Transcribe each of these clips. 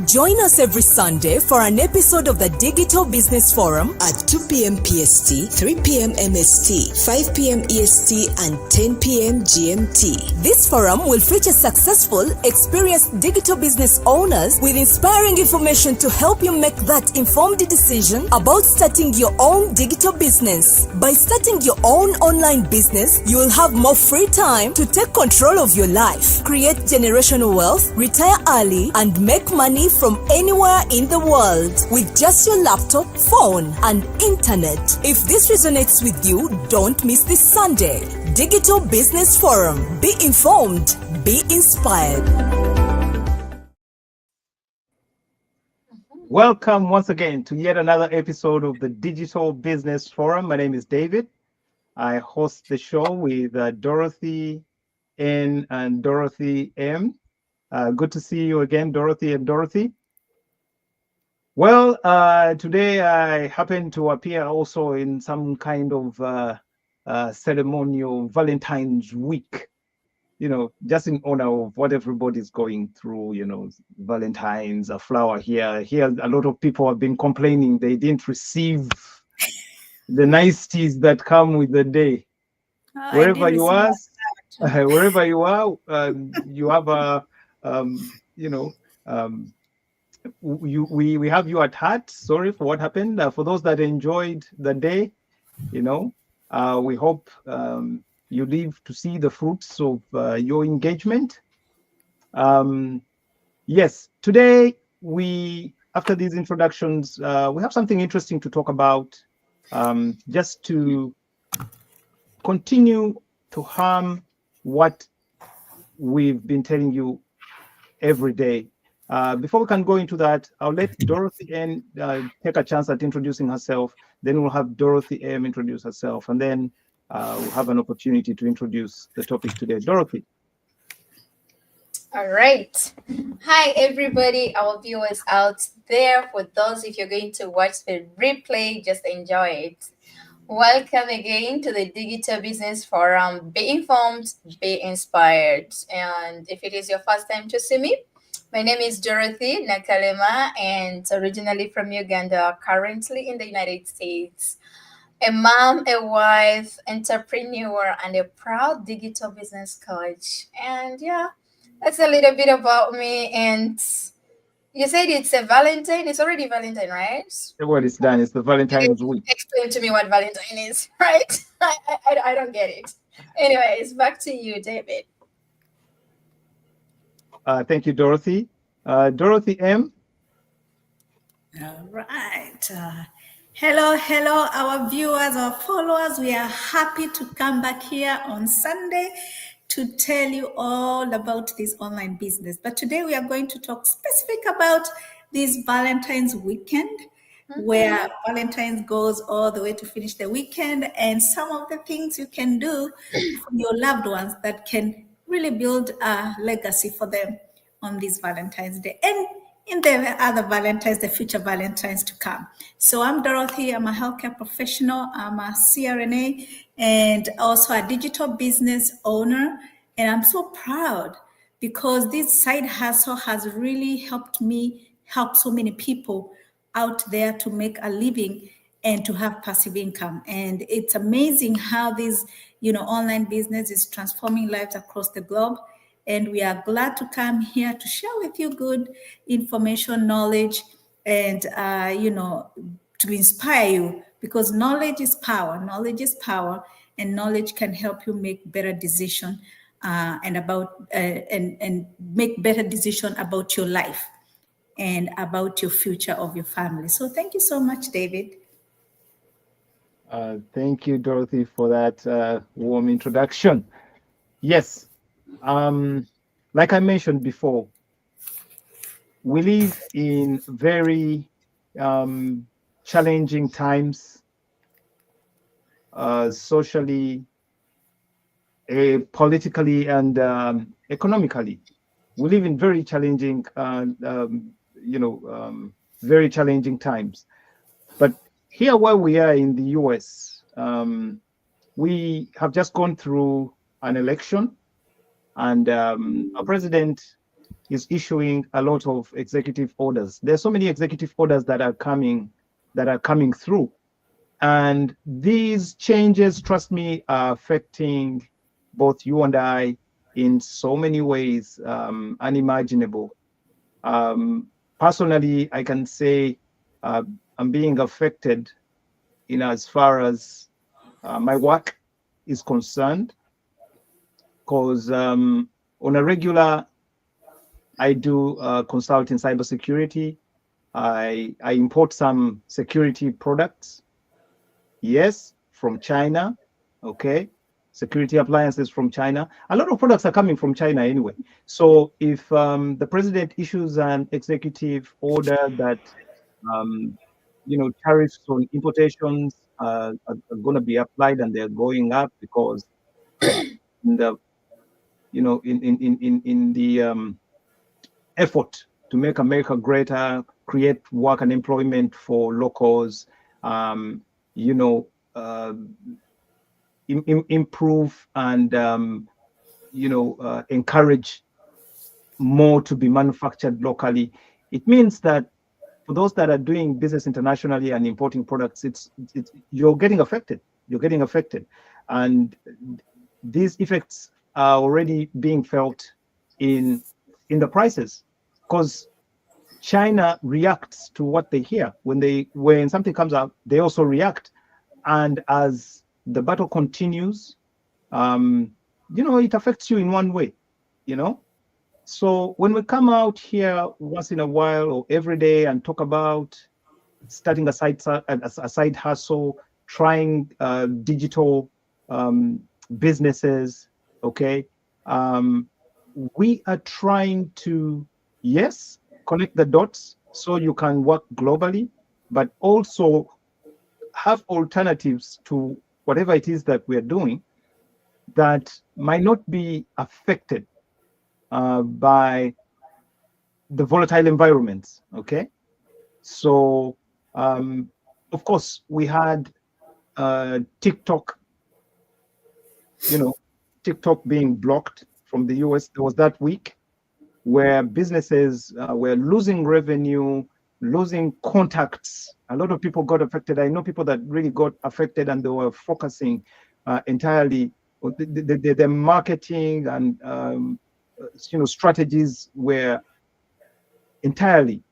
Join us every Sunday for an episode of the Digital Business Forum at 2 p.m. PST, 3 p.m. MST, 5 p.m. EST, and 10 p.m. GMT. This forum will feature successful, experienced digital business owners with inspiring information to help you make that informed decision about starting your own digital business. By starting your own online business, you will have more free time to take control of your life, create generational wealth, retire early, and make money from anywhere in the world with just your laptop, phone, and internet. If this resonates with you, don't miss this Sunday. Digital Business Forum. Be informed, be inspired. Welcome once again to yet another episode of the Digital Business Forum. My name is David. I host the show with Dorothy N and Dorothy M. Good to see you again, Dorothy and Dorothy. Well, today I happen to appear also in some kind of ceremonial Valentine's week, just in honor of what everybody's going through, Valentine's, a flower here. Here, a lot of people have been complaining they didn't receive the niceties that come with the day. Wherever you are, you have a, we have you at heart. Sorry for what happened. For those that enjoyed the day, we hope you live to see the fruits of your engagement. Yes, today after these introductions, we have something interesting to talk about, just to continue to harm what we've been telling you every day. Before we can go into that, I'll let Dorothy N take a chance at introducing herself. Then we'll have Dorothy M introduce herself, and then we'll have an opportunity to introduce the topic today. Dorothy. All right. Hi, everybody, our viewers out there. For those, if you're going to watch the replay, just enjoy it. Welcome again to the Digital Business Forum. Be informed, be inspired. And if it is your first time to see me, my name is Dorothy Nakalema, and originally from Uganda, currently in the United States. A mom, a wife, entrepreneur, and a proud digital business coach. And yeah, that's a little bit about me. And you said it's a Valentine. It's already Valentine, right? Well, it's done. It's the Valentine's week. Explain to me what Valentine is, right? I don't get it. Anyways, back to you, David. Thank you, Dorothy. Dorothy M. All right. Hello, our viewers, our followers. We are happy to come back here on Sunday to tell you all about this online business. But today we are going to talk specific about this Valentine's weekend, where Valentine's goes all the way to finish the weekend, and some of the things you can do for your loved ones that can really build a legacy for them on this Valentine's Day and in the other Valentines, the future Valentines to come. So I'm Dorothy. I'm a healthcare professional. I'm a CRNA and also a digital business owner. And I'm so proud because this side hustle has really helped me help so many people out there to make a living and to have passive income. And it's amazing how this, online business is transforming lives across the globe. And we are glad to come here to share with you good information, knowledge, and, to inspire you, because knowledge is power. Knowledge is power, and knowledge can help you make better decisions and make better decision about your life and about your future of your family. So thank you so much, David. Thank you, Dorothy, for that warm introduction. Yes. Like I mentioned before, we live in very challenging times, socially, politically, and economically. We live in very challenging, very challenging times. But here, where we are in the US, we have just gone through an election. And our president is issuing a lot of executive orders. There's so many executive orders that are coming through. And these changes, trust me, are affecting both you and I in so many ways unimaginable. Personally, I can say I'm being affected in as far as my work is concerned, because on a regular, I do consult in cybersecurity. I import some security products, yes, from China, okay? Security appliances from China. A lot of products are coming from China anyway. So if the president issues an executive order that, tariffs on importations are going to be applied and they're going up because in the, in the effort to make America greater, create work and employment for locals, improve and encourage more to be manufactured locally. It means that for those that are doing business internationally and importing products, it's you're getting affected. You're getting affected, and these effects are already being felt in the prices, because China reacts to what they hear. When something comes out, they also react, and as the battle continues, it affects you in one way, So when we come out here once in a while or every day and talk about starting a side hustle, trying digital businesses, okay, we are trying to, yes, connect the dots so you can work globally, but also have alternatives to whatever it is that we're doing that might not be affected by the volatile environments, okay? So, of course, we had TikTok, TikTok being blocked from the US. There was that week where businesses were losing revenue, losing contacts. A lot of people got affected. I know people that really got affected and they were focusing entirely on the marketing and strategies were entirely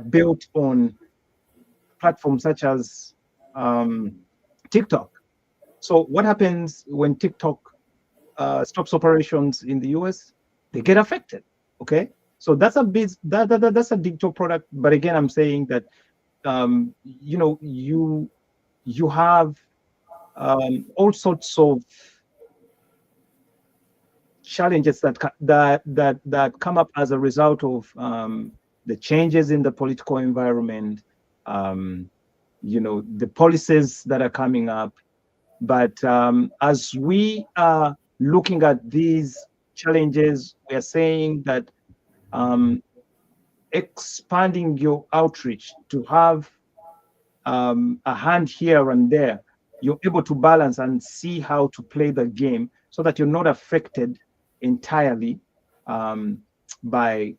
built on platforms such as TikTok. So what happens when TikTok stops operations in the US? They get affected. Okay, so that's that's a digital product. But again, I'm saying that you have all sorts of challenges that come up as a result of the changes in the political environment, the policies that are coming up. But as we are looking at these challenges, we are saying that expanding your outreach to have a hand here and there, you're able to balance and see how to play the game so that you're not affected entirely by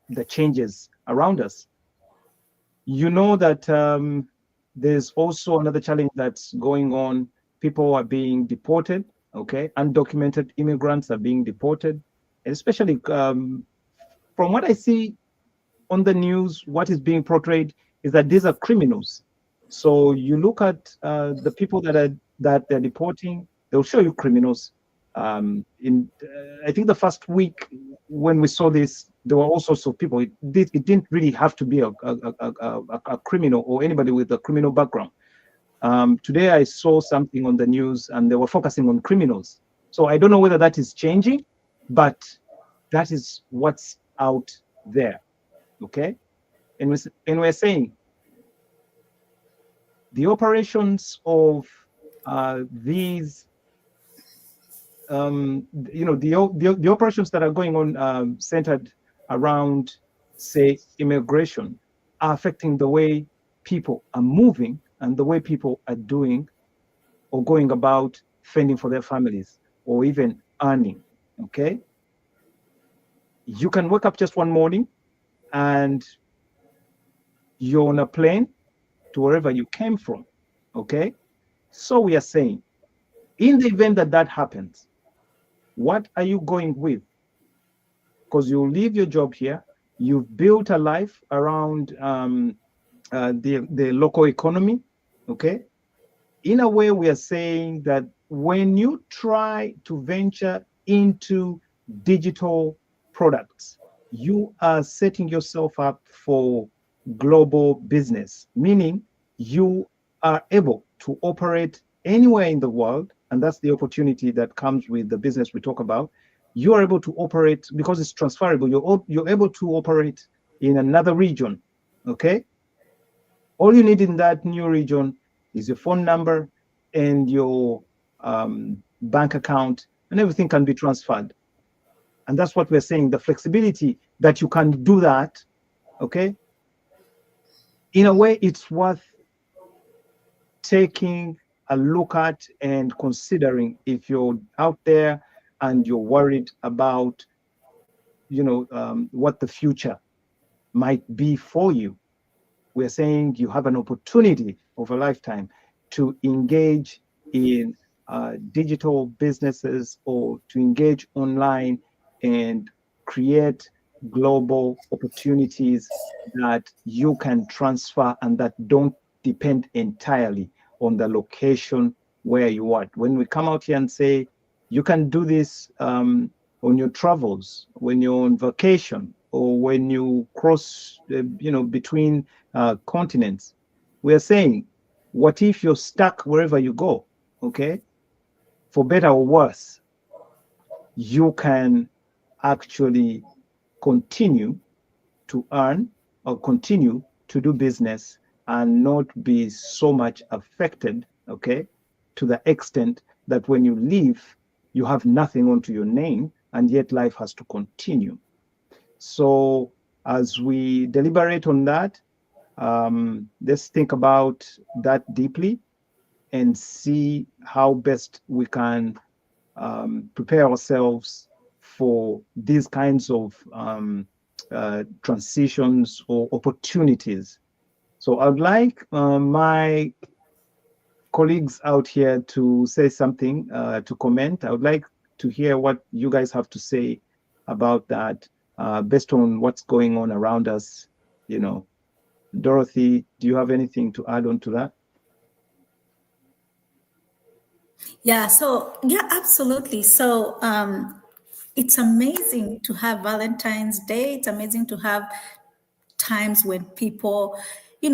the changes around us. You know that there's also another challenge that's going on. People are being deported, okay? Undocumented immigrants are being deported, especially from what I see on the news, what is being portrayed is that these are criminals. So you look at the people that they're deporting, they'll show you criminals. I think the first week when we saw this, there were all sorts of people. It didn't really have to be a criminal or anybody with a criminal background. Today I saw something on the news and they were focusing on criminals. So I don't know whether that is changing, but that is what's out there, okay? And we're saying the operations of these, the operations that are going on centered around, say, immigration are affecting the way people are moving and the way people are doing or going about fending for their families or even earning, okay? you can wake up just one morning and you're on a plane to wherever you came from. Okay. So we are saying, in the event that that happens, what are you going with? Because you'll leave your job here. You've built a life around the local economy. Okay. In a way, we are saying that when you try to venture into digital products, you are setting yourself up for global business, meaning you are able to operate anywhere in the world. And that's the opportunity that comes with the business we talk about. You are able to operate because it's transferable. You're able to operate in another region. Okay. All you need in that new region is your phone number and your bank account, and everything can be transferred. And that's what we're saying, the flexibility that you can do that. Okay. In a way, it's worth taking a look at and considering if you're out there and you're worried about, what the future might be for you. We're saying you have an opportunity of a lifetime to engage in digital businesses or to engage online and create global opportunities that you can transfer and that don't depend entirely on the location where you are. When we come out here and say you can do this on your travels, when you're on vacation, or when you cross, between continents, we are saying, what if you're stuck wherever you go? Okay, for better or worse, you can actually continue to earn or continue to do business and not be so much affected, okay, to the extent that when you leave, you have nothing onto your name, and yet life has to continue. So as we deliberate on that, let's think about that deeply and see how best we can prepare ourselves for these kinds of transitions or opportunities. So I'd like my colleagues out here to say something, to comment. I would like to hear what you guys have to say about that, based on what's going on around us. Dorothy, do you have anything to add on to that? Yeah, absolutely. So it's amazing to have Valentine's Day. It's amazing to have times when people,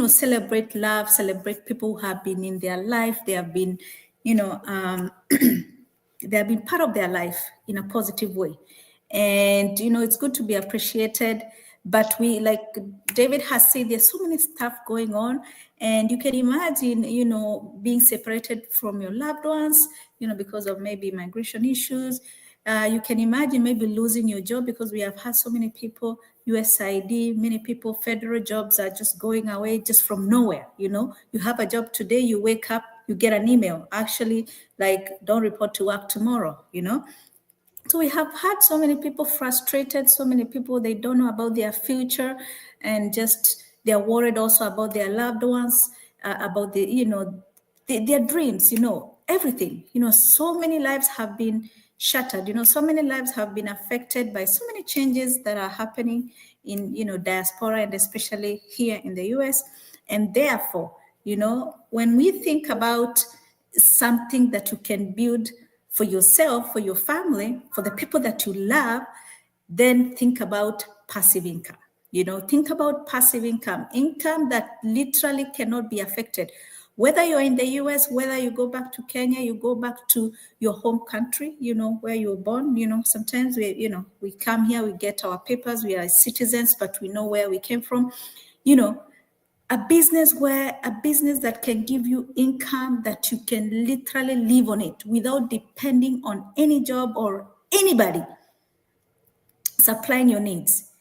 celebrate love, celebrate people who have been in their life. They have been, they have been part of their life in a positive way. And, it's good to be appreciated. But we, like David has said, there's so many stuff going on. And you can imagine, being separated from your loved ones, because of maybe migration issues. You can imagine maybe losing your job, because we have had so many people, USAID, many people, federal jobs are just going away just from nowhere. You have a job today, you wake up, you get an email, actually, like, don't report to work tomorrow, So we have had so many people frustrated, so many people, they don't know about their future, and just they're worried also about their loved ones, about their dreams, everything. So many lives have been shattered, so many lives have been affected by so many changes that are happening in, diaspora, and especially here in the US. And therefore, when we think about something that you can build for yourself, for your family, for the people that you love, then think about passive income. Think about passive income that literally cannot be affected. Whether you're in the US, whether you go back to Kenya, you go back to your home country, where you were born. Sometimes we come here, we get our papers, we are citizens, but we know where we came from. A business that can give you income that you can literally live on it without depending on any job or anybody supplying your needs.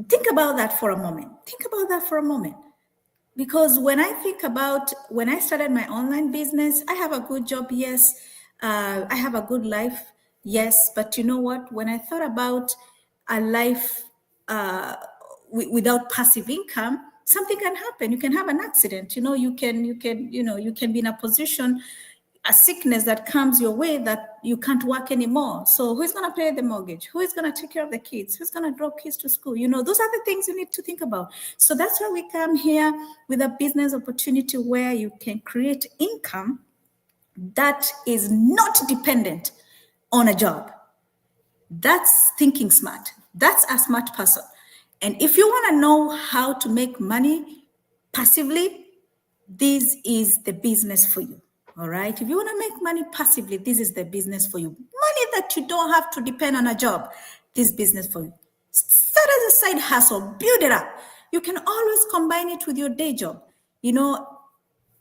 Think about that for a moment. Because when I started my online business, I have a good job, yes. I have a good life, yes. But you know what? When I thought about a life without passive income, something can happen. You can have an accident. You can be in a position, a sickness that comes your way that you can't work anymore. So who's going to pay the mortgage? Who is going to take care of the kids? Who's going to drop kids to school? Those are the things you need to think about. So that's why we come here with a business opportunity where you can create income that is not dependent on a job. That's thinking smart. That's a smart person. And if you want to know how to make money passively, this is the business for you. All right. If you want to make money passively, this is the business for you. Money that you don't have to depend on a job, this business for you. Start as a side hustle, build it up. You can always combine it with your day job.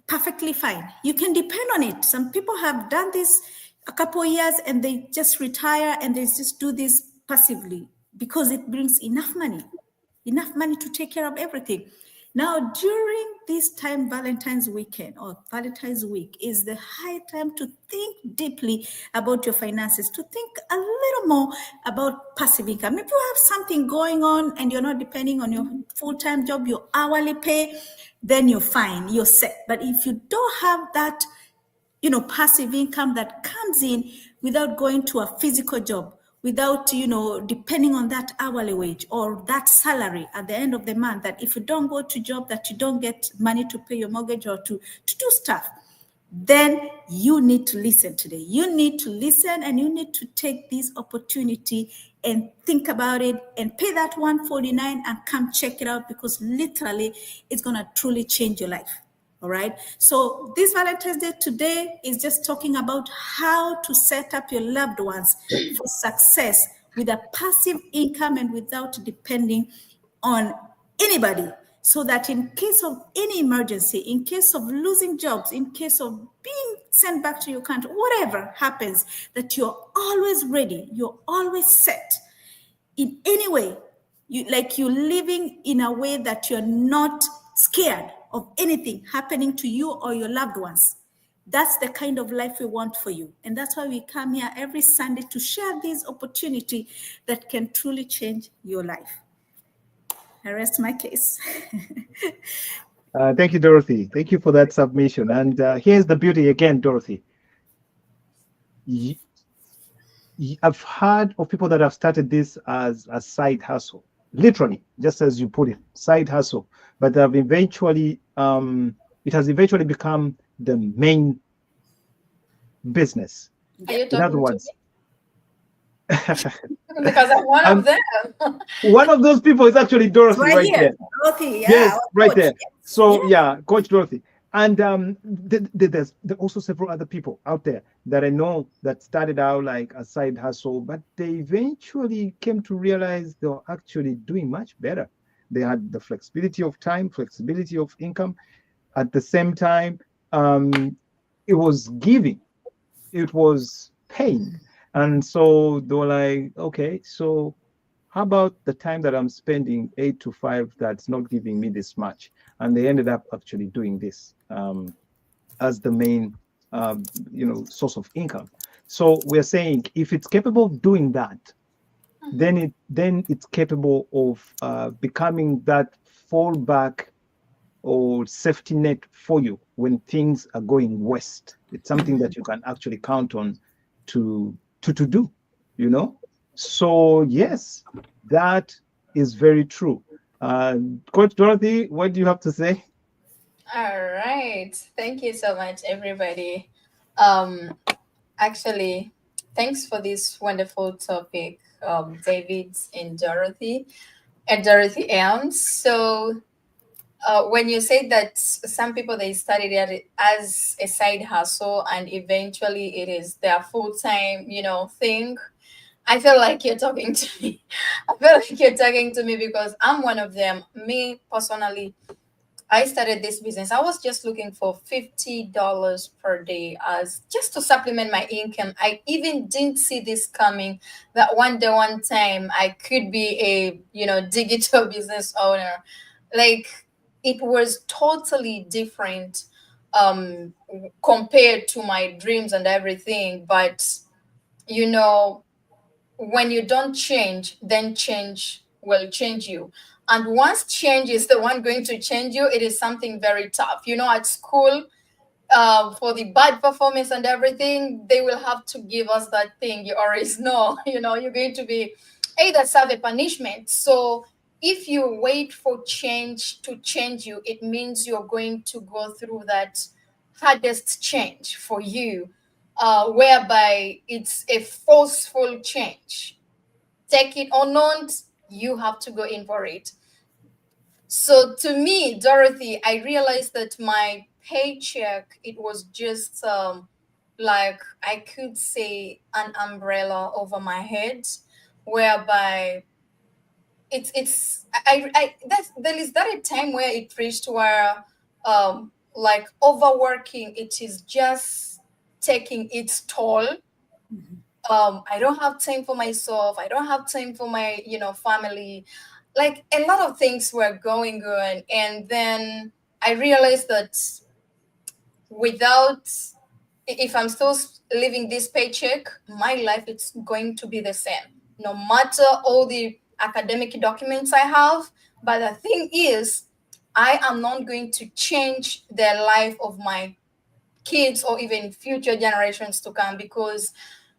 Perfectly fine. You can depend on it. Some people have done this a couple of years and they just retire and they just do this passively because it brings enough money to take care of everything. Now, during this time, Valentine's weekend or Valentine's week is the high time to think deeply about your finances, to think a little more about passive income. If you have something going on and you're not depending on your full-time job, your hourly pay, then you're fine, you're set. But if you don't have that, passive income that comes in without going to a physical job, without, depending on that hourly wage or that salary at the end of the month, that if you don't go to job, that you don't get money to pay your mortgage or to do stuff, then you need to listen today. You need to listen and you need to take this opportunity and think about it and pay that $149 and come check it out, because literally it's going to truly change your life. All right. So this Valentine's Day today is just talking about how to set up your loved ones for success with a passive income and without depending on anybody, so that in case of any emergency, in case of losing jobs, in case of being sent back to your country, whatever happens, that you're always ready, you're always set in any way. You're living in a way that you're not scared of anything happening to you or your loved ones. That's the kind of life we want for you. And that's why we come here every Sunday to share this opportunity that can truly change your life. I rest my case. Thank you, Dorothy. Thank you for that submission. And here's the beauty again, Dorothy. I've heard of people that have started this as a side hustle, literally, just as you put it, side hustle. But have eventually, it has eventually become the main business. Are you In other words, because I'm one of them. One of those people is actually Dorothy right there. Dorothy, yeah, yes, right coach, there. yes. So yeah, Coach Dorothy. And there's also several other people out there that I know that started out like a side hustle, but they eventually came to realize they were actually doing much better. They had the flexibility of time, flexibility of income. At the same time, it was giving, it was paying. And so they were like, okay, so how about the time that I'm spending 8 to 5 that's not giving me this much? And they ended up actually doing this as the main, source of income. So we're saying if it's capable of doing that, then it's capable of becoming that fallback or safety net for you when things are going west. It's something that you can actually count on to do, So yes, that is very true. Coach Dorothy, what do you have to say? All right. Thank you so much, everybody. Actually, thanks for this wonderful topic, David and Dorothy M. So when you say that some people, they started it as a side hustle and eventually it is their full-time, thing, I feel like you're talking to me. I feel like you're talking to me because I'm one of them. Me personally, I started this business. I was just looking for $50 per day as just to supplement my income. I even didn't see this coming, that one day, one time I could be a, digital business owner. Like, it was totally different compared to my dreams and everything. But, when you don't change, then change will change you. And once change is the one going to change you, it is something very tough. At school, for the bad performance and everything, they will have to give us that thing you always know. You're going to be either serve a punishment. So if you wait for change to change you, it means you're going to go through that hardest change for you, whereby it's a forceful change. Take it or not, you have to go in for it. So to me, Dorothy, I realized that my paycheck, it was just like I could say an umbrella over my head, whereby there is that a time where it reached where like overworking, it is just taking its toll. I don't have time for myself. I don't have time for my family. Like a lot of things were going on, and then I realized that if I'm still living this paycheck, my life it's going to be the same, no matter all the academic documents I have. But the thing is, I am not going to change the life of my kids or even future generations to come, because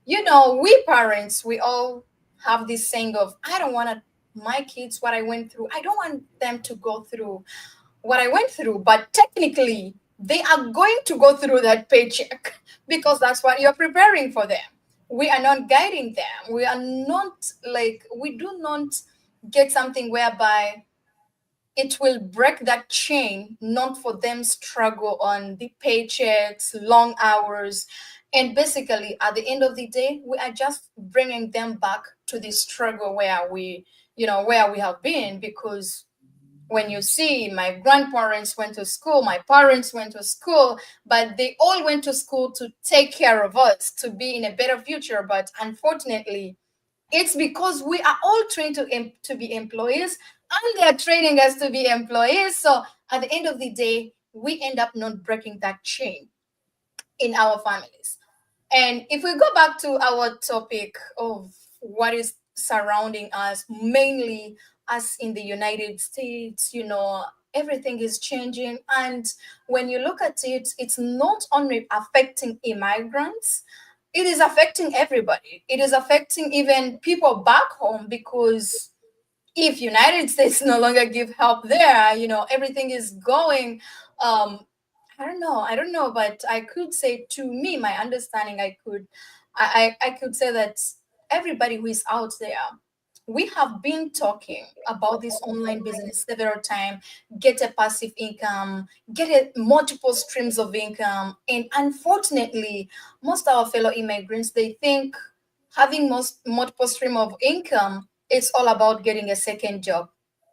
we parents, we all have this saying of, I don't want my kids what I went through. I don't want them to go through what I went through. But technically, they are going to go through that paycheck because that's what you're preparing for them. We are not guiding them. We are not we do not get something whereby it will break that chain, not for them struggle on the paychecks, long hours. And basically, at the end of the day, we are just bringing them back to the struggle where we have been. Because when you see, my grandparents went to school, my parents went to school, but they all went to school to take care of us, to be in a better future. But unfortunately, it's because we are all trained to be employees, and they are training us to be employees. So at the end of the day, we end up not breaking that chain in our families. And if we go back to our topic of what is surrounding us, mainly us in the United States, everything is changing. And when you look at it, it's not only affecting immigrants, it is affecting everybody. It is affecting even people back home, because if United States no longer give help there, everything is going, I don't know, but I could say, to me, my understanding, I could say that everybody who is out there, we have been talking about this online business several times, get a passive income, multiple streams of income. And unfortunately, most of our fellow immigrants, they think having multiple stream of income, it's all about getting a second job.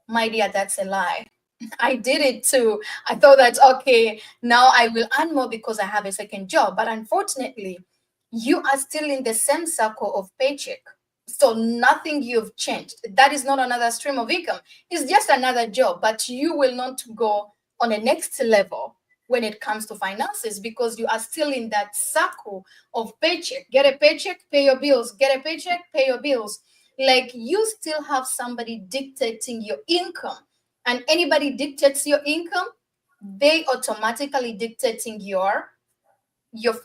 My dear, that's a lie. I did it too. I thought that, okay, now I will earn more because I have a second job. But unfortunately, you are still in the same circle of paycheck. So nothing you've changed. That is not another stream of income. It's just another job, but you will not go on a next level when it comes to finances, because you are still in that circle of paycheck. Get a paycheck, pay your bills. Get a paycheck, pay your bills. Like, you still have somebody dictating your income. And anybody dictates your income, they automatically dictating your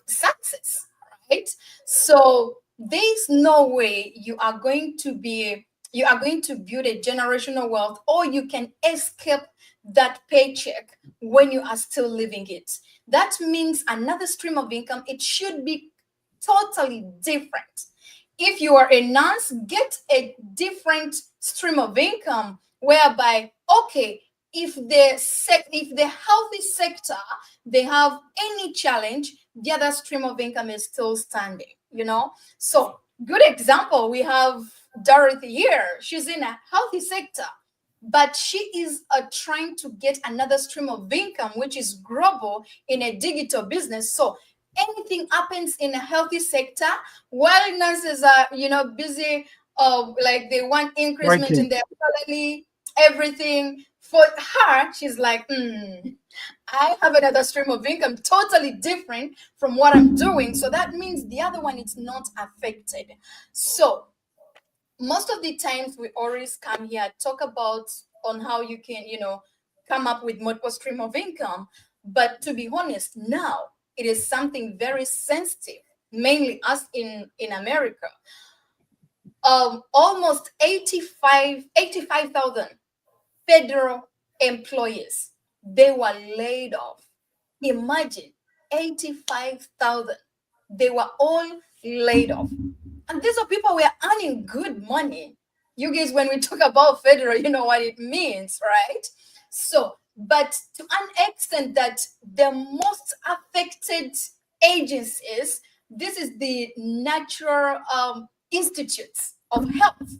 success, right? So there's no way you are going to build a generational wealth, or you can escape that paycheck when you are still living it. That means another stream of income, it should be totally different. If you are a nurse, get a different stream of income, whereby, okay, if the healthy sector, they have any challenge, the other stream of income is still standing, So good example, we have Dorothy here. She's in a healthy sector, but she is trying to get another stream of income, which is global, in a digital business. So anything happens in a healthy sector, while nurses are, busy, like they want increment in their salary, everything. For her, she's like, I have another stream of income totally different from what I'm doing. So that means the other one is not affected. So most of the times we always come here, talk about on how you can, come up with multiple stream of income. But to be honest, now it is something very sensitive, mainly us in America. Almost 85,000 federal employees, they were laid off. Imagine 85,000. They were all laid off. And these are people who are earning good money. You guys, when we talk about federal, you know what it means, right? So, but to an extent that the most affected agencies, this is the natural institutes of health.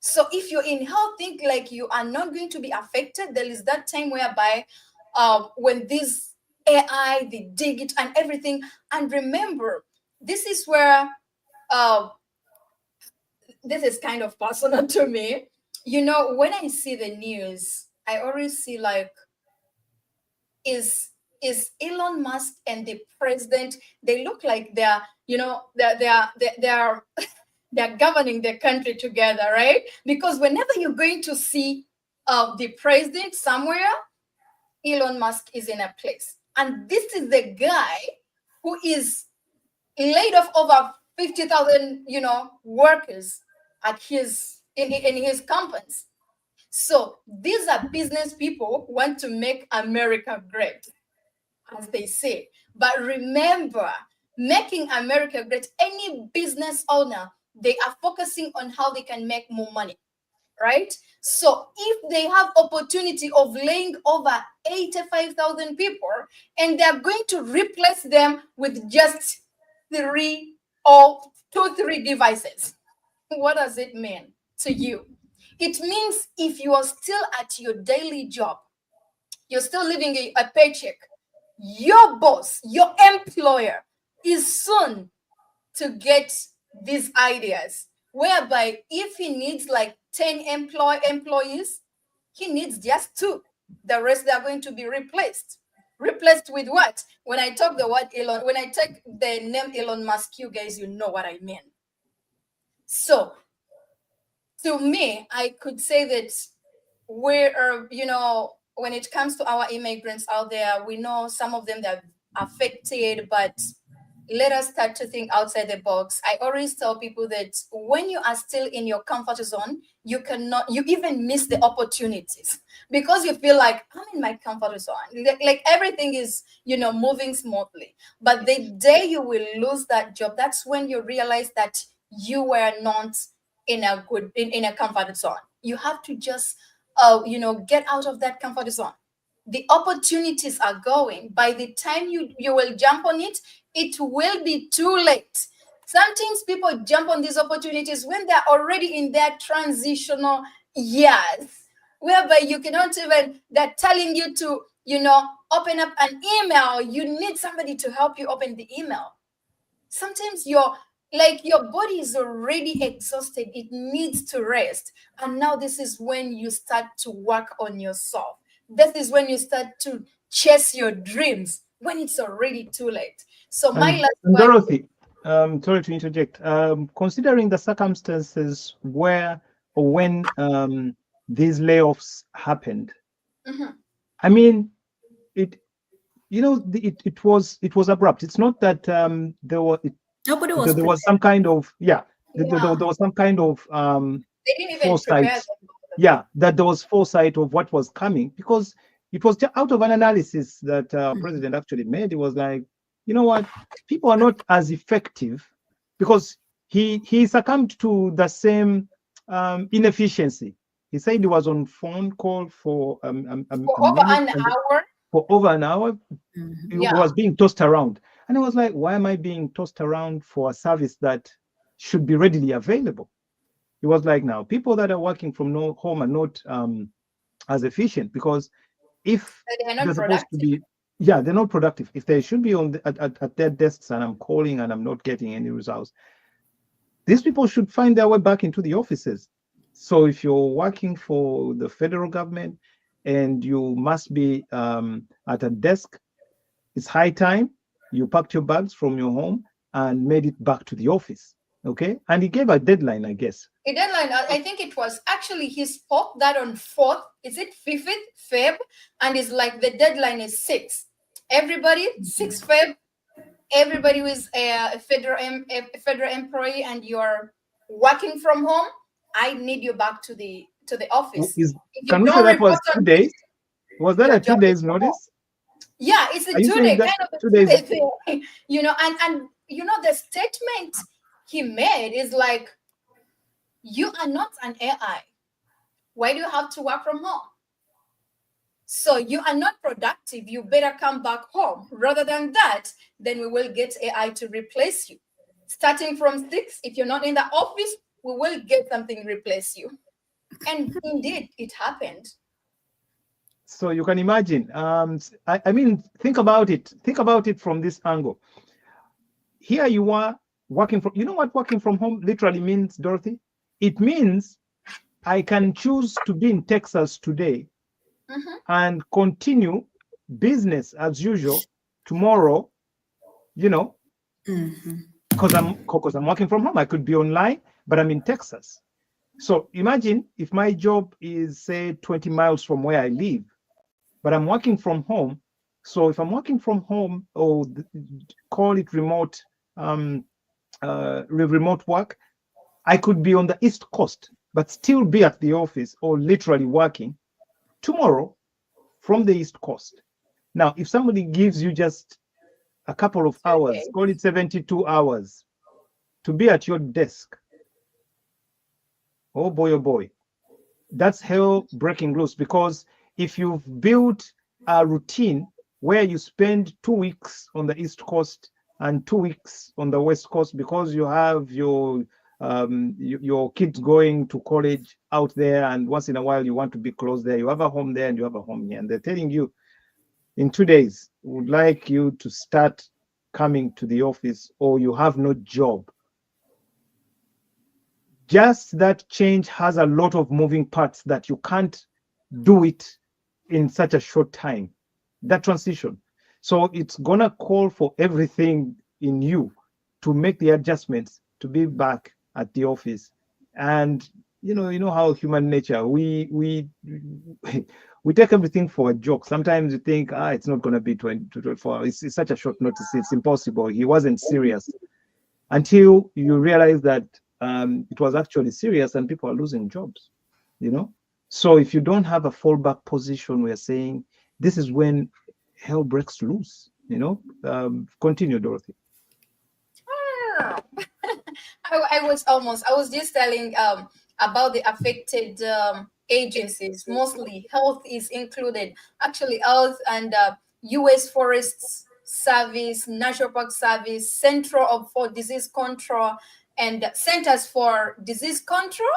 So if you're in health, think like you are not going to be affected. There is that time whereby when this AI, the digit and everything, and remember, this is where this is kind of personal to me. When I see the news, I always see like, is Elon Musk and the president, they look like they're they're governing the country together, right? Because whenever you're going to see the president somewhere, Elon Musk is in a place. And this is the guy who is laid off over 50,000, workers at in his companies. So these are business people who want to make America great, as they say. But remember, making America great, any business owner, they are focusing on how they can make more money, right? So if they have opportunity of laying over 85,000 people and they're going to replace them with just 3 devices, what does it mean to you? It means if you are still at your daily job, you're still living a paycheck, your boss, your employer is soon to get these ideas, whereby if he needs like 10 employees, he needs just 2. The rest, they are going to be replaced. Replaced with what? When I talk the word Elon, when I take the name Elon Musk, you guys, you know what I mean. So to me, I could say that we're, when it comes to our immigrants out there, we know some of them that are affected, but let us start to think outside the box. I always tell people that when you are still in your comfort zone, you even miss the opportunities because you feel like I'm in my comfort zone. Like everything is, moving smoothly. But the day you will lose that job, that's when you realize that you were not in a comfort zone. You have to just, get out of that comfort zone. The opportunities are going. By the time you will jump on it, it will be too late. Sometimes people jump on these opportunities when they're already in their transitional years, whereby you cannot even, they're telling you to, open up an email. You need somebody to help you open the email. Sometimes your body is already exhausted. It needs to rest. And now this is when you start to work on yourself. This is when you start to chase your dreams, when it's already too late. So my last one, Dorothy, sorry to interject. Considering the circumstances where or when these layoffs happened, I mean, it was abrupt. It's not that there was some kind of there was some kind of they didn't even foresight. Yeah, that there was foresight of what was coming, because it was just out of an analysis that president actually made. It was like, you know what, people are not as effective, because he succumbed to the same inefficiency. He said he was on phone call for over an hour. For over an hour, he was being tossed around, and I was like, why am I being tossed around for a service that should be readily available? It was like, now people that are working from home are not as efficient, because if they're supposed to be, they're not productive. If they should be on at their desks and I'm calling and I'm not getting any results, these people should find their way back into the offices. So if you're working for the federal government and you must be at a desk, it's high time you packed your bags from your home and made it back to the office. Okay, and he gave a deadline, I guess. A deadline, I think it was actually, he spoke that on 4th, is it 5th Feb? And it's like the deadline is 6th. Everybody, 6th Feb, everybody who is a federal employee and you're working from home, I need you back to the office. Can we say that was 2 days? Was that a 2 days notice? Yeah, it's a 2 day, kind of a 2 day thing. And the statement he made is like, you are not an AI. Why do you have to work from home? So you are not productive. You better come back home. Rather than that, then we will get AI to replace you. Starting from 6, if you're not in the office, we will get something to replace you. And indeed, it happened. So you can imagine. I mean, think about it. Think about it from this angle. Here you are working from. You know what working from home literally means, Dorothy? It means I can choose to be in Texas today and continue business as usual tomorrow. Because I'm working from home. I could be online, but I'm in Texas. So imagine if my job is, say, 20 miles from where I live, but I'm working from home. So if I'm working from home, or call it remote work, I could be on the East Coast, but still be at the office or literally working tomorrow from the East Coast. Now, if somebody gives you just a couple of hours, call it 72 hours, to be at your desk, oh boy, that's hell breaking loose. Because if you've built a routine where you spend 2 weeks on the East Coast and 2 weeks on the West Coast, because you have your kids going to college out there, and once in a while you want to be close there, you have a home there and you have a home here, and they're telling you in 2 days we would like you to start coming to the office or you have no job. Just that change has a lot of moving parts that you can't do it in such a short time, that transition. So it's gonna call for everything in you to make the adjustments to be back at the office. And you know how human nature, we take everything for a joke. Sometimes you think, it's not going to be 24 hours. It's such a short notice. It's impossible. He wasn't serious, until you realize that it was actually serious and people are losing jobs, So if you don't have a fallback position, we're saying this is when hell breaks loose, Continue, Dorothy. I was just telling about the affected agencies. Mostly health is included. Actually, health and U.S. Forest Service, National Park Service, Center for Disease Control, and Centers for Disease Control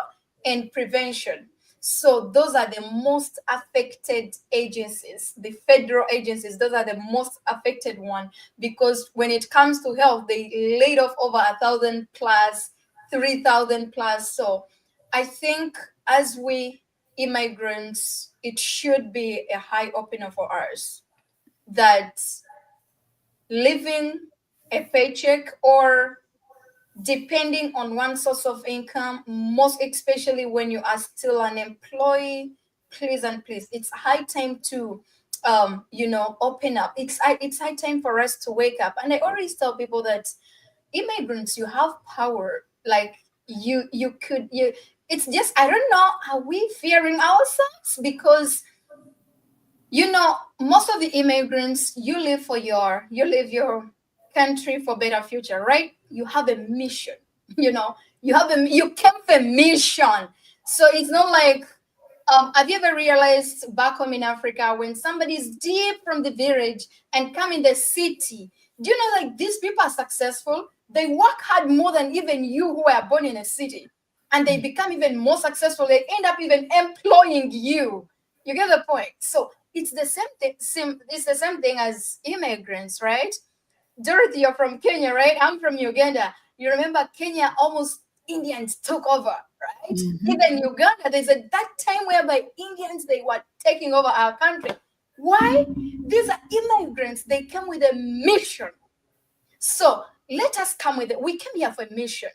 and Prevention. So those are the most affected agencies, the federal agencies. Those are the most affected one, because when it comes to health, they laid off over 1,000 plus, 3,000 plus. So I think as we immigrants, it should be a high opener for us that living a paycheck or depending on one source of income, most especially when you are still an employee, please, it's high time to open up. It's high time for us to wake up. And I always tell people that immigrants, you have power. Like it's just, I don't know, are we fearing ourselves? Because most of the immigrants, you live your country for better future, right? You have a mission, you came for a mission. So it's not like, have you ever realized back home in Africa, when somebody's deep from the village and come in the city, do you know, like, these people are successful? They work hard more than even you who are born in a city, and they become even more successful. They end up even employing you. You get the point? So it's the same thing. It's the same thing as immigrants, right? Dorothy, you're from Kenya, right? I'm from Uganda. You remember Kenya, almost Indians took over, right? Mm-hmm. Even Uganda, there's that time whereby Indians, they were taking over our country. Why? These are immigrants. They come with a mission. So let us come with it. We came here for a mission.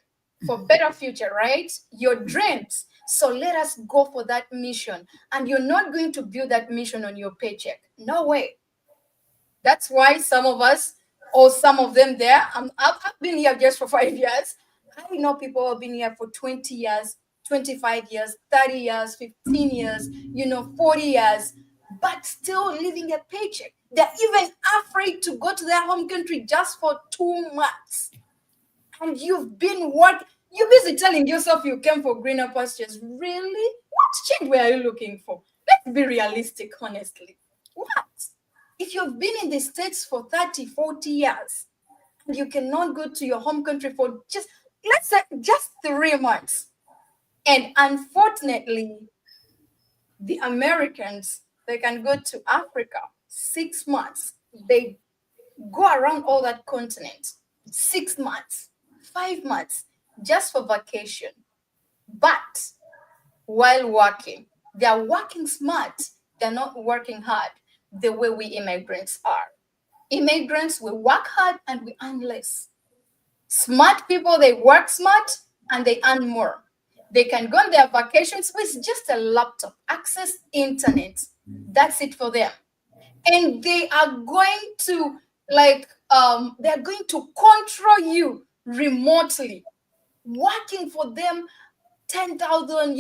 for better future, right? Your dreams. So let us go for that mission. And you're not going to build that mission on your paycheck. No way. That's why some of us, or some of them there, I've been here just for 5 years. I know people who have been here for 20 years, 25 years, 30 years, 15 years, 40 years, but still living a paycheck. They're even afraid to go to their home country just for 2 months. And you've been working, you're busy telling yourself you came for greener pastures. Really? What change were you looking for? Let's be realistic, honestly. What? If you've been in the States for 30, 40 years, and you cannot go to your home country for let's say, just 3 months. And unfortunately, the Americans, they can go to Africa 6 months. They go around all that continent 6 months, 5 months, just for vacation. But while working, they're working smart. They're not working hard the way we immigrants are. Immigrants, we work hard and we earn less. Smart people, they work smart and they earn more. They can go on their vacations with just a laptop, access internet. That's it for them. And they are going to they're going to control you remotely, working for them 10,000,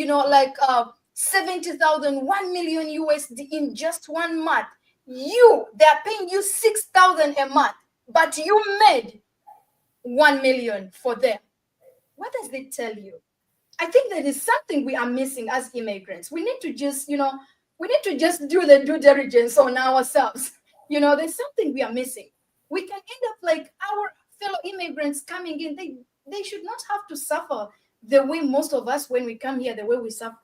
70,000, 1 million USD in just 1 month. They're paying you 6,000 a month, but you made 1 million for them. What does it tell you? I think there is something we are missing as immigrants. We need to just, do the due diligence on ourselves. There's something we are missing. We can end up like our fellow immigrants coming in. They should not have to suffer the way most of us, when we come here, the way we suffer.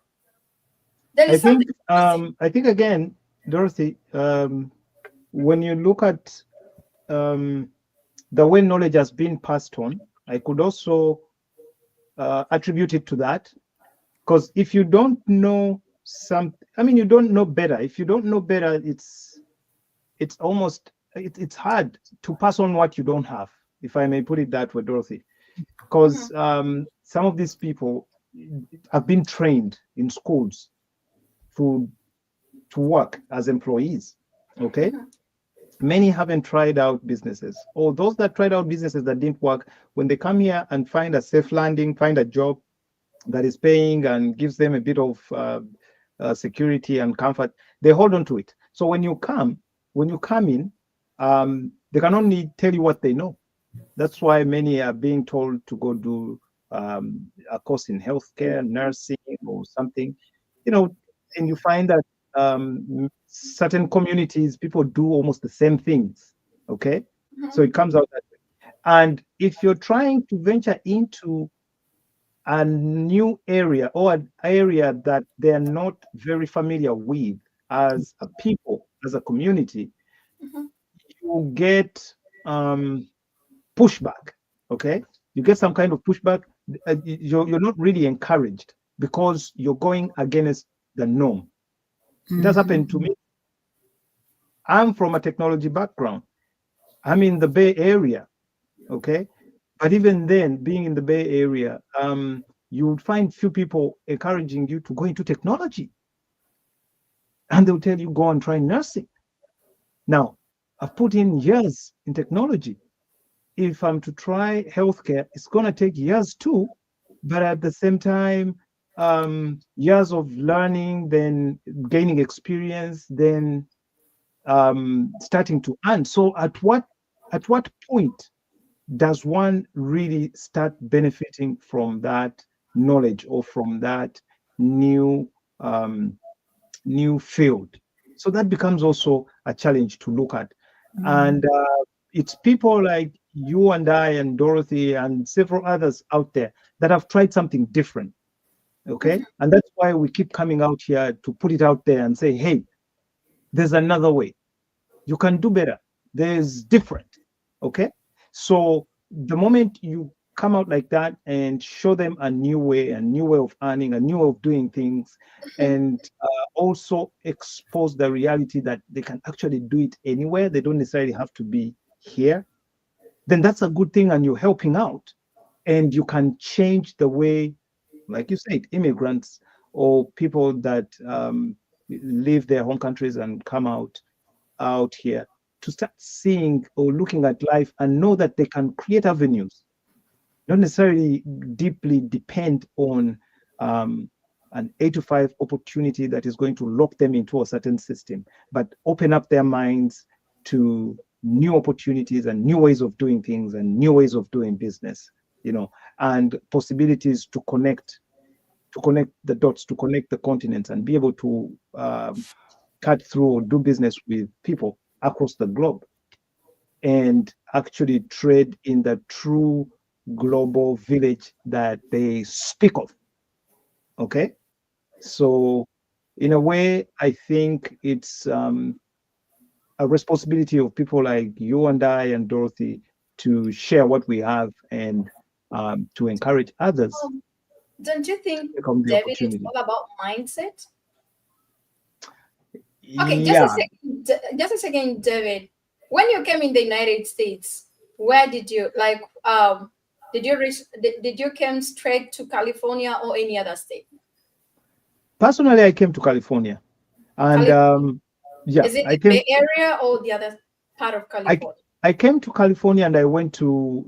I think again, Dorothy, when you look at the way knowledge has been passed on, I could also attribute it to that. Because if you don't know you don't know better. If you don't know better, it's hard to pass on what you don't have, if I may put it that way, Dorothy. Because some of these people have been trained in schools to work as employees. Okay. Many haven't tried out businesses, or those that tried out businesses that didn't work, when they come here and find a safe landing, find a job that is paying and gives them a bit of security and comfort, they hold on to it. So when you come in, they can only tell you what they know. That's why many are being told to go do a course in healthcare, nursing, or something, and you find that certain communities, people do almost the same things. Okay. So it comes out that way. And if you're trying to venture into a new area, or an area that they're not very familiar with as a people, as a community, you get pushback. Okay. You get some kind of pushback. You're not really encouraged because you're going against the norm. It has happened to me. I'm from a technology background. I'm in the Bay Area, okay? But even then, being in the Bay Area, you would find few people encouraging you to go into technology. And they'll tell you, go and try nursing. Now, I've put in years in technology. If I'm to try healthcare, it's going to take years too. But at the same time, years of learning, then gaining experience, then starting to earn. So at what point does one really start benefiting from that knowledge or from that new field? So that becomes also a challenge to look at. And it's people like you and I and Dorothy and several others out there that have tried something different. Okay. And that's why we keep coming out here to put it out there and say, hey, there's another way. You can do better. There's different. Okay. So the moment you come out like that and show them a new way of earning, a new way of doing things, and also expose the reality that they can actually do it anywhere, they don't necessarily have to be here, then that's a good thing and you're helping out. and you can change the way, like you said, immigrants or people that leave their home countries and come out here to start seeing or looking at life and know that they can create avenues, not necessarily deeply depend on an 8 to 5 opportunity that is going to lock them into a certain system, but open up their minds to new opportunities and new ways of doing things and new ways of doing business, and possibilities to connect the dots, to connect the continents, and be able to cut through or do business with people across the globe and actually trade in the true global village that they speak of. Okay, so in a way, I think it's a responsibility of people like you and I and Dorothy to share what we have and to encourage others. Don't you think, Become the David, it's opportunity. all about mindset? Okay, Yeah, just a second, David. When you came in the United States, where did you did you came straight to California or any other state? personally, I came to California, and yeah, Is it I the came. Bay Area or the other part of California? I came to California and I went to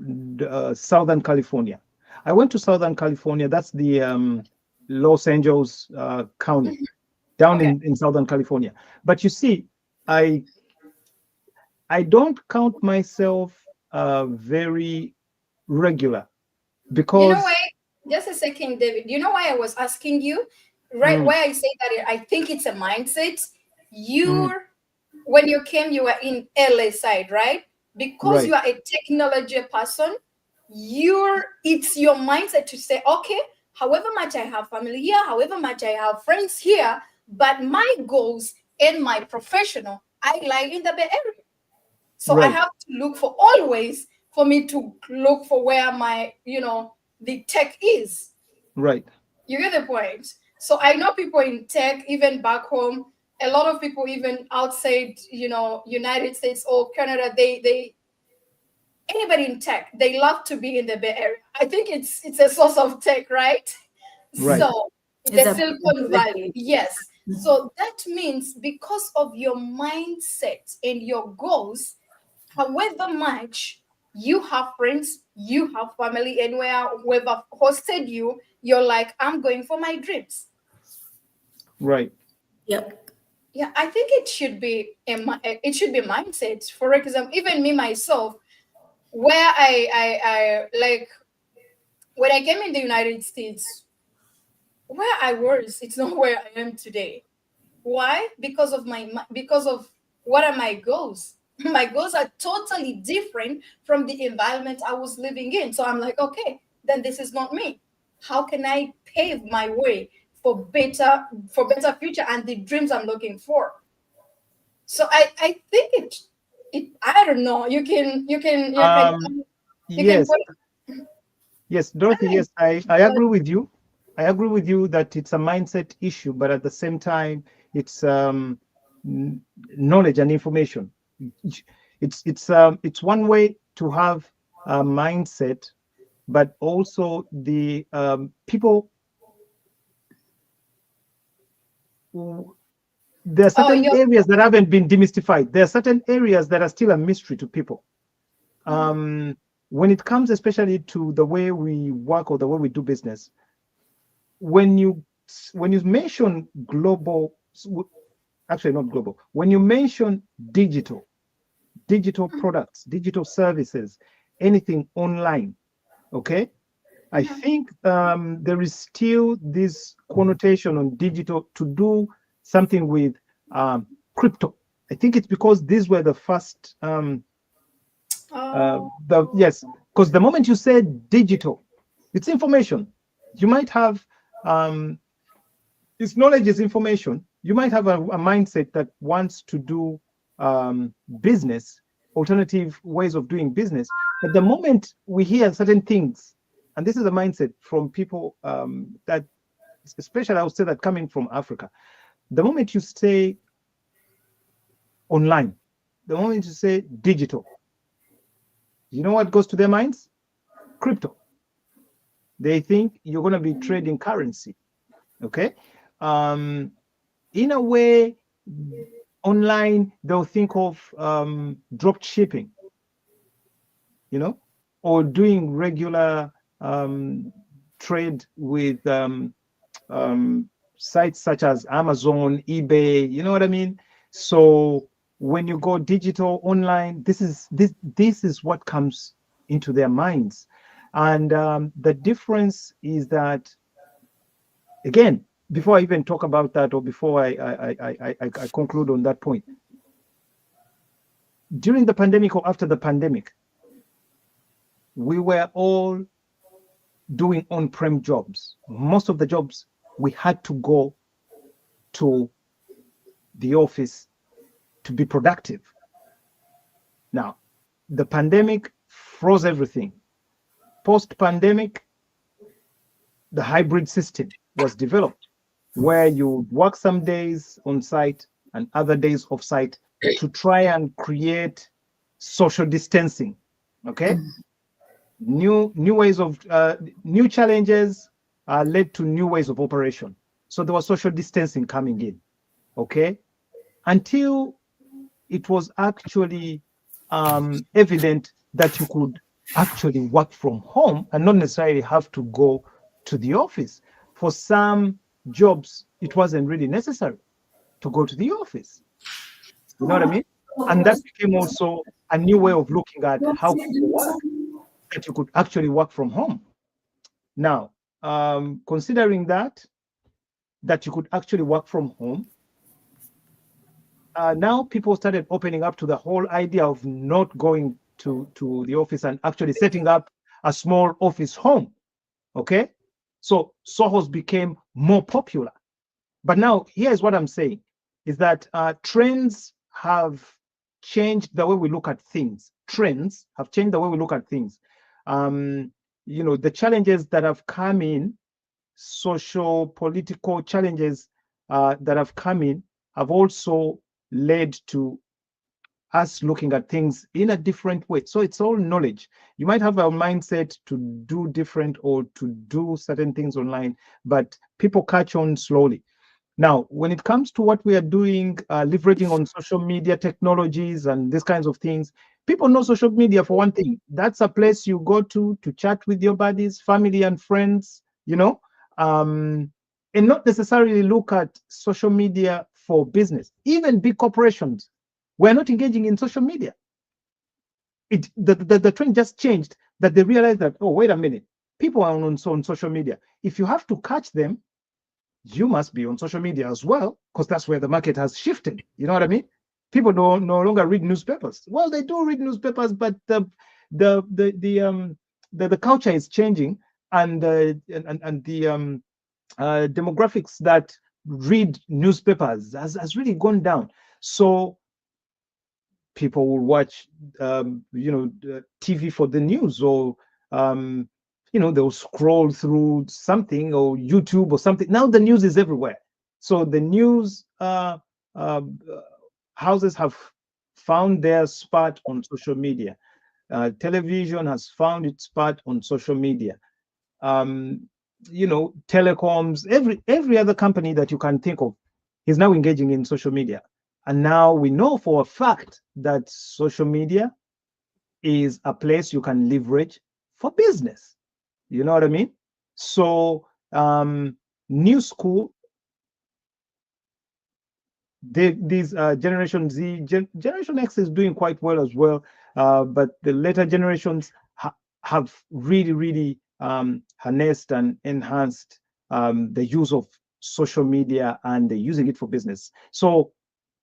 Southern California. I went to Southern California. That's the Los Angeles County, down Okay. in Southern California. But you see, I don't count myself very regular You because know why? Just a second, David. You know why I was asking you? Right, Mm, why I say that I think it's a mindset. mm, You're when you came, you were in LA side, right? Because right, you are a technology person, it's your mindset to say, okay, however much I have family here, however much I have friends here, but my goals and my professional, I lie in the Bay Area. So I right, have to look for always for me to look for where my, the tech is. right, You get the point. So I know people in tech, even back home, a lot of people even outside, United States or Canada, they anybody in tech, they love to be in the Bay Area. I think it's a source of tech, right? right, So It's the a Silicon Valley, yes. So that means because of your mindset and your goals, however much you have friends, you have family, and whoever hosted you, you're like, I'm going for my dreams. right, Yep. Yeah, I think it should be it should be mindset. For example, even me myself, where I like when I came in the United States, where I was, it's not where I am today. Why? Because of what are my goals? My goals are totally different from the environment I was living in. So I'm like, okay, then this is not me. How can I pave my way for better future and the dreams I'm looking for? So I think it I don't know. um, You can yes, put yes, Dorothy, it. yes, I agree with you. I agree with you that it's a mindset issue, but at the same time, it's knowledge and information. It's one way to have a mindset, but also the people. There are Oh, certain areas that haven't been demystified. There are certain areas that are still a mystery to people. When it comes especially to the way we work or the way we do business, when you mention global, actually not global, when you mention digital products, digital services, anything online, okay, I think there is still this connotation on digital to do something with crypto. I think it's because these were the first yes, because the moment you say digital, it's information. You might have it's knowledge is information. You might have a mindset that wants to do business, alternative ways of doing business. But the moment we hear certain things, and this is a mindset from people that, especially I would say that coming from Africa, the moment you say online, the moment you say digital, you know what goes to their minds? Crypto. They think you're going to be trading currency. Okay. In a way, online, they'll think of drop shipping, or doing regular trade with sites such as Amazon, eBay, you know what I mean? So when you go digital online, this is what comes into their minds. And the difference is that, again, before I even talk about that, or before I conclude on that point, during the pandemic or after the pandemic, we were all doing on-prem jobs. Most of the jobs, we had to go to the office to be productive. Now, the pandemic froze everything. Post-pandemic, the hybrid system was developed, where you work some days on site and other days off site to try and create social distancing. Okay. New ways of new challenges led to new ways of operation. So there was social distancing coming in. Okay. Until it was actually evident that you could actually work from home and not necessarily have to go to the office. For some jobs, it wasn't really necessary to go to the office. You know what I mean? And that became also a new way of looking at how people work, that you could actually work from home. Now, considering that you could actually work from home, now people started opening up to the whole idea of not going to the office and actually setting up a small office home. Okay, so Sohos became more popular. But now here's what I'm saying, is that trends have changed the way we look at things. Trends have changed the way we look at things. The challenges that have come in, social, political challenges that have come in, have also led to us looking at things in a different way. So it's all knowledge. You might have a mindset to do different or to do certain things online, but people catch on slowly. Now, when it comes to what we are doing, leveraging on social media technologies and these kinds of things, people know social media for one thing. That's a place you go to chat with your buddies, family and friends, and not necessarily look at social media for business. Even big corporations, we're not engaging in social media. The trend just changed, that they realized that, oh, wait a minute, people are on social media. If you have to catch them, you must be on social media as well, because that's where the market has shifted. You know what I mean? People no longer read newspapers. Well, they do read newspapers, but the culture is changing, and the demographics that read newspapers has really gone down. So people will watch TV for the news, or they'll scroll through something, or YouTube or something. Now the news is everywhere. So the news houses have found their spot on social media. Television has found its spot on social media. Telecoms, every other company that you can think of is now engaging in social media. And now we know for a fact that social media is a place you can leverage for business. You know what I mean? So new school, these Generation Z, Generation X is doing quite well as well, but the later generations have really harnessed and enhanced the use of social media, and they're using it for business. So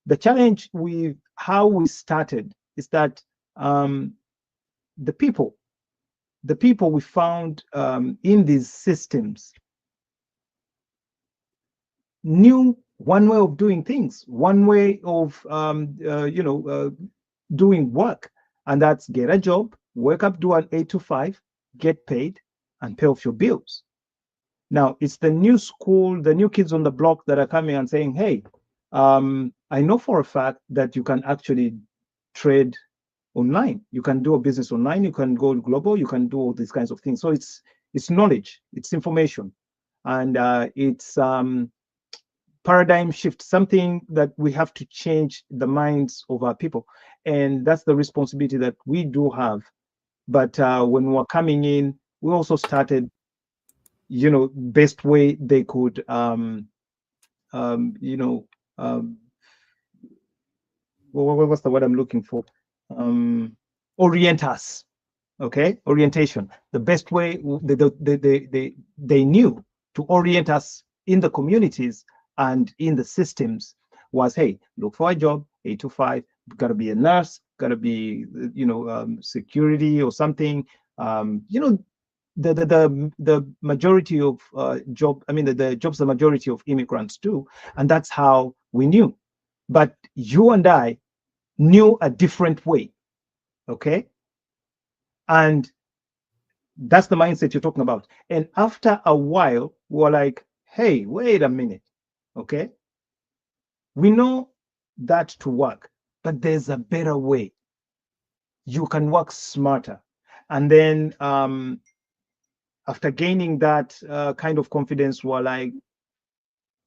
the challenge with how we started is that the people we found in these systems knew one way of doing things, one way of doing work, and that's get a job, wake up, do an 8 to 5, get paid, and pay off your bills. Now it's the new school, the new kids on the block that are coming and saying, hey, I know for a fact that you can actually trade online. You can do a business online. You can go global. You can do all these kinds of things. So it's knowledge, it's information, and it's paradigm shift, something that we have to change the minds of our people. And that's the responsibility that we do have. But when we're coming in, we also started, best way they could, what's the word I'm looking for? Orient us. Okay, orientation. The best way they knew to orient us in the communities and in the systems was, hey, look for a job, 8 to 5. Got to be a nurse, got to be, security or something. The majority of the jobs the majority of immigrants do, and that's how we knew. But you and I knew a different way. Okay. And that's the mindset you're talking about. And after a while, we're like, hey, wait a minute. Okay. We know that to work, but there's a better way. You can work smarter. And then after gaining that kind of confidence, we're like,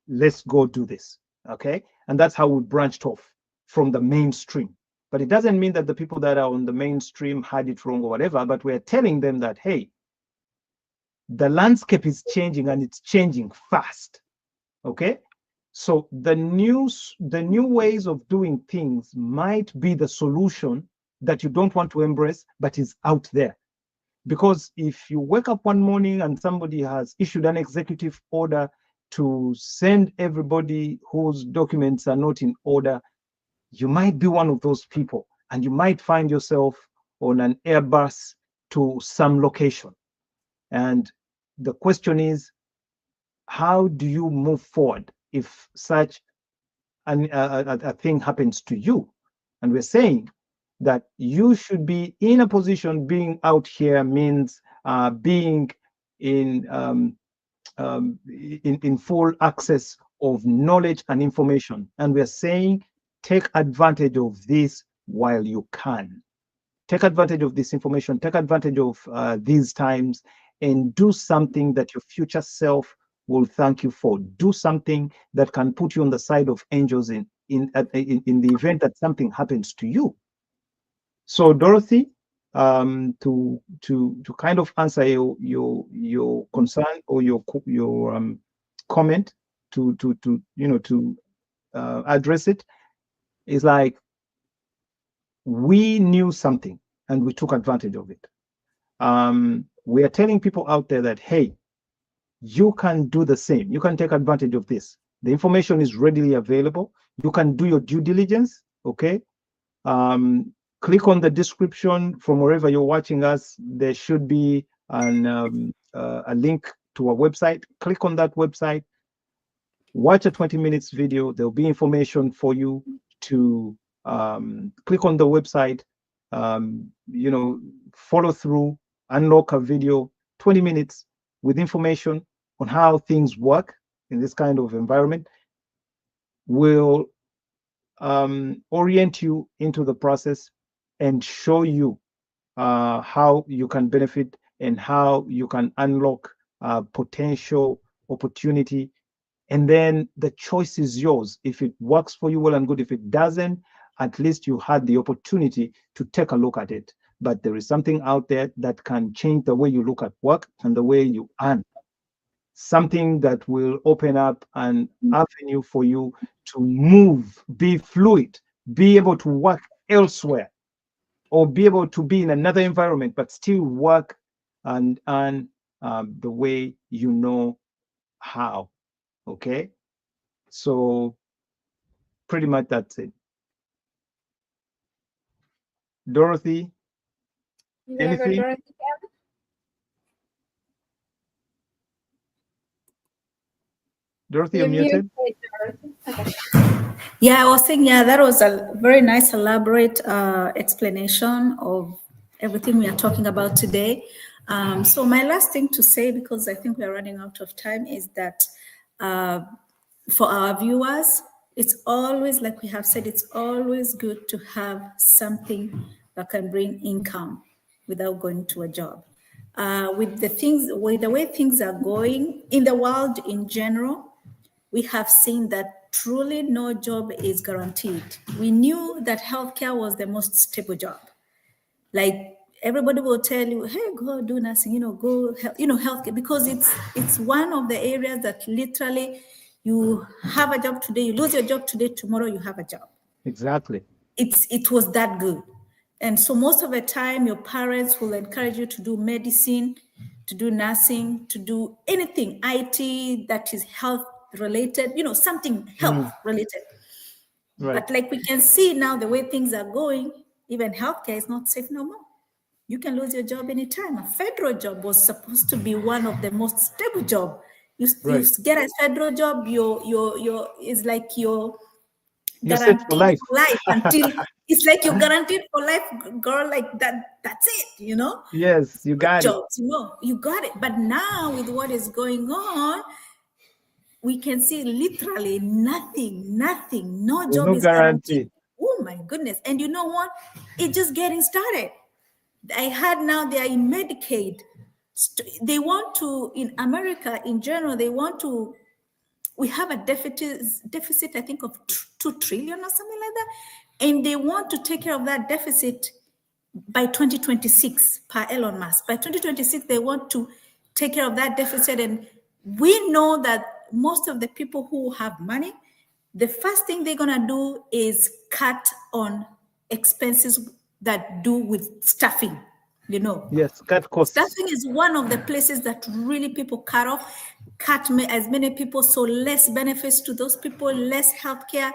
let's go do this. Okay. And that's how we branched off from the mainstream. But it doesn't mean that the people that are on the mainstream had it wrong or whatever, but we're telling them that, hey, the landscape is changing and it's changing fast. Okay. So the new ways of doing things might be the solution that you don't want to embrace, but is out there. Because if you wake up one morning and somebody has issued an executive order to send everybody whose documents are not in order, you might be one of those people, and you might find yourself on an Airbus to some location. And the question is, how do you move forward if such a thing happens to you? And we're saying that you should be in a position. Being out here means being in full access of knowledge and information. And we're saying, take advantage of this while you can. Take advantage of this information, take advantage of these times, and do something that your future self will thank you for. Do something that can put you on the side of angels in the event that something happens to you. So Dorothy, to kind of answer your concern or your comment, to address it, is like, we knew something and we took advantage of it. We are telling people out there that, hey, you can do the same. You can take advantage of this. The information is readily available. You can do your due diligence. Okay. Click on the description from wherever you're watching us. There should be a link to our website. Click on that website. Watch a 20 minutes video. There'll be information for you to click on the website, follow through, unlock a video, 20 minutes with information on how things work in this kind of environment. Will orient you into the process and show you how you can benefit and how you can unlock potential opportunity. And then the choice is yours. If it works for you, well and good. If it doesn't, at least you had the opportunity to take a look at it. But there is something out there that can change the way you look at work and the way you earn. Something that will open up an avenue for you to move, be fluid, be able to work elsewhere, or be able to be in another environment, but still work and earn the way you know how. Okay, so pretty much that's it. Dorothy, anything? Dorothy? Dorothy, you're muted. Okay. Yeah, I was saying, that was a very nice, elaborate explanation of everything we are talking about today. So my last thing to say, because I think we're running out of time, is that for our viewers, it's always, like we have said, it's always good to have something that can bring income without going to a job. with the way things are going in the world in general, we have seen that truly no job is guaranteed. We knew that healthcare was the most stable job. Like everybody will tell you, hey, go do nursing, go, healthcare, because it's one of the areas that literally you have a job today, you lose your job today, tomorrow you have a job. Exactly. It was that good. And so most of the time, your parents will encourage you to do medicine, to do nursing, to do anything, IT that is health related, something health related. Right. But like we can see now, the way things are going, even healthcare is not safe no more. You can lose your job anytime. A federal job was supposed to be one of the most stable jobs. You get a federal job, it's like you're guaranteed for life until it's like you're guaranteed for life, girl, like that. That's it, Yes, you got jobs, you got it. But now with what is going on, we can see literally nothing, no job is guaranteed. Oh my goodness. And you know what? It's just getting started. I heard now they are in Medicaid. They want to, in America in general, we have a deficit, I think, of 2 trillion or something like that. And they want to take care of that deficit by 2026 per Elon Musk. By 2026, they want to take care of that deficit. And we know that most of the people who have money, the first thing they're going to do is cut on expenses that do with staffing, Yes, cut costs. Staffing is one of the places that really people cut as many people, so less benefits to those people, less healthcare,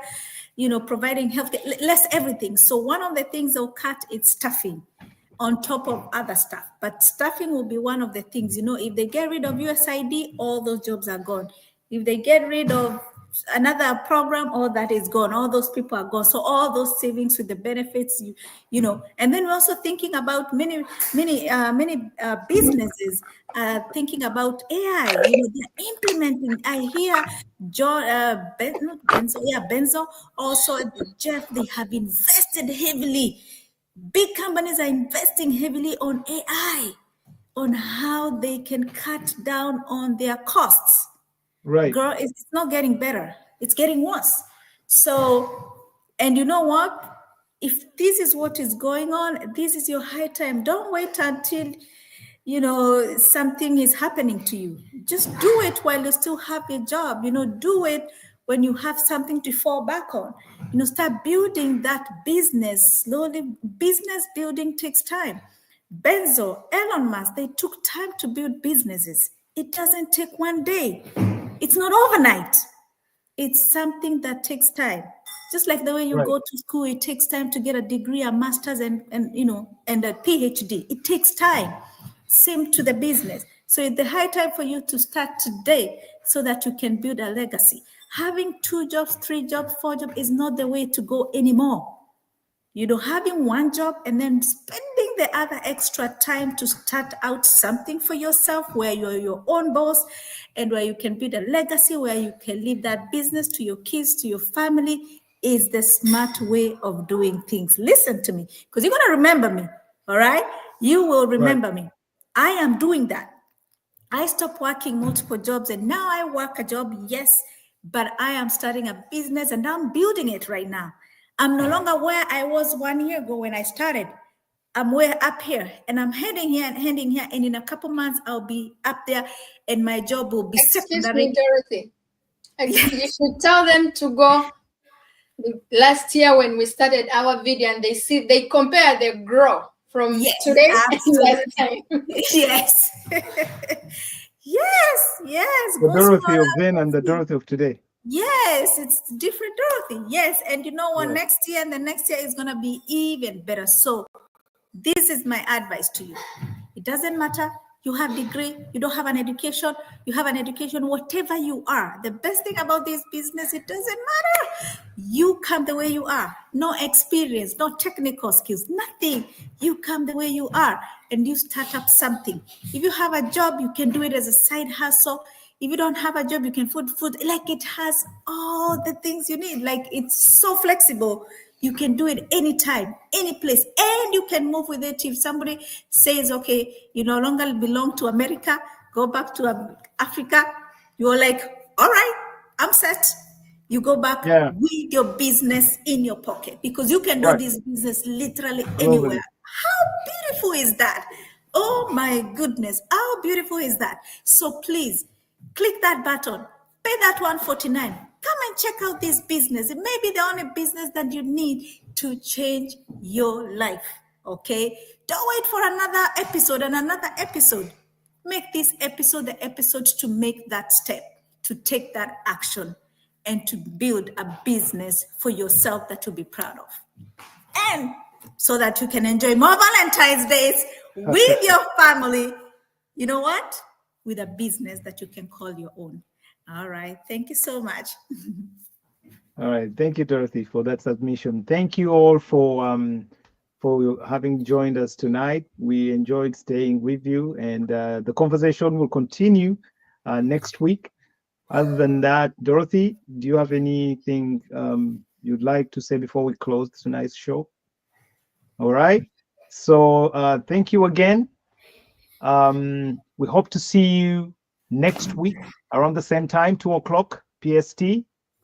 providing healthcare, less everything. So one of the things they'll cut is staffing on top of other stuff. But staffing will be one of the things, if they get rid of USAID, all those jobs are gone. If they get rid of another program, all that is gone. All those people are gone. So all those savings with the benefits, and then we're also thinking about many businesses thinking about AI. They're implementing. I hear Benzo, also Jeff. They have invested heavily. Big companies are investing heavily on AI, on how they can cut down on their costs. Right. Girl, it's not getting better. It's getting worse. So, and you know what? If this is what is going on, this is your high time. Don't wait until, something is happening to you. Just do it while you still have a job. Do it when you have something to fall back on. Start building that business slowly. Business building takes time. Benzo, Elon Musk, they took time to build businesses. It doesn't take one day. It's not overnight. It's something that takes time. Just like the way you go to school, it takes time to get a degree, a master's, and a PhD. It takes time. Same to the business. So it's the high time for you to start today so that you can build a legacy. Having 2 jobs, 3 jobs, 4 jobs is not the way to go anymore. Having one job and then spending the other extra time to start out something for yourself where you're your own boss and where you can build a legacy, where you can leave that business to your kids, to your family, is the smart way of doing things. Listen to me, because you're going to remember me, all right? You will remember me. I am doing that. I stopped working multiple jobs and now I work a job, yes, but I am starting a business and I'm building it right now. I'm no longer where I was 1 year ago when I started. I'm way up here and I'm heading here. And in a couple months, I'll be up there and my job will be secondary. Excuse me, Dorothy. You should tell them to go last year when we started our video and they compare the growth from today to last time. Yes. yes. The Dorothy of then and the Dorothy of today. Yes, it's different Dorothy. Yes, and you know what? Next year and the next year is going to be even better. So this is my advice to you. It doesn't matter. You have degree, you don't have an education, you have an education, whatever you are. The best thing about this business, it doesn't matter. You come the way you are. No experience, no technical skills, nothing. You come the way you are and you start up something. If you have a job, you can do it as a side hustle. If you don't have a job, you can food. Like it has all the things you need. Like it's so flexible. You can do it anytime, any place, and you can move with it. If somebody says, okay, you no longer belong to America, go back to Africa, you're like, all right, I'm set. You go back with your business in your pocket, because you can do this business literally anywhere. How beautiful is that? Oh my goodness, how beautiful is that? So please click that button, pay that $149. Come and check out this business. It may be the only business that you need to change your life. Okay? Don't wait for another episode and another episode. Make this episode the episode to make that step, to take that action, and to build a business for yourself that you'll be proud of. And so that you can enjoy more Valentine's Days with your family. You know what? With a business that you can call your own. All right. Thank you so much. All right. Thank you, Dorothy, for that submission. Thank you all for having joined us tonight. We enjoyed staying with you, and the conversation will continue next week. Other than that, Dorothy, do you have anything you'd like to say before we close tonight's show? All right. So thank you again. We hope to see you next week around the same time, 2 o'clock PST,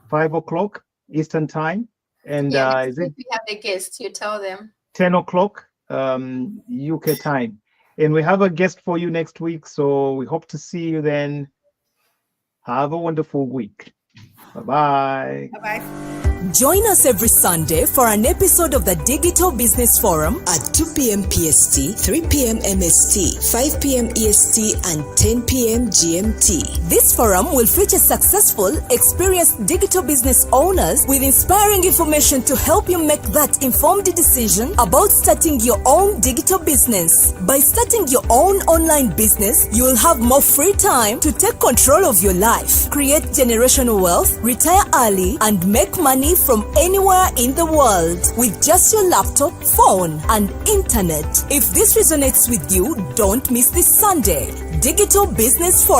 5 o'clock Eastern time. And is it we have the guests, you tell them. 10 o'clock UK time. And we have a guest for you next week. So we hope to see you then. Have a wonderful week. Bye-bye. Bye-bye. Join us every Sunday for an episode of the Digital Business Forum at 2 p.m. PST, 3 p.m. MST, 5 p.m. EST, and 10 p.m. GMT. This forum will feature successful, experienced digital business owners with inspiring information to help you make that informed decision about starting your own digital business. By starting your own online business, you will have more free time to take control of your life, create generational wealth, retire early, and make money from anywhere in the world with just your laptop, phone, and internet. If this resonates with you, don't miss this Sunday. Digital Business Forum.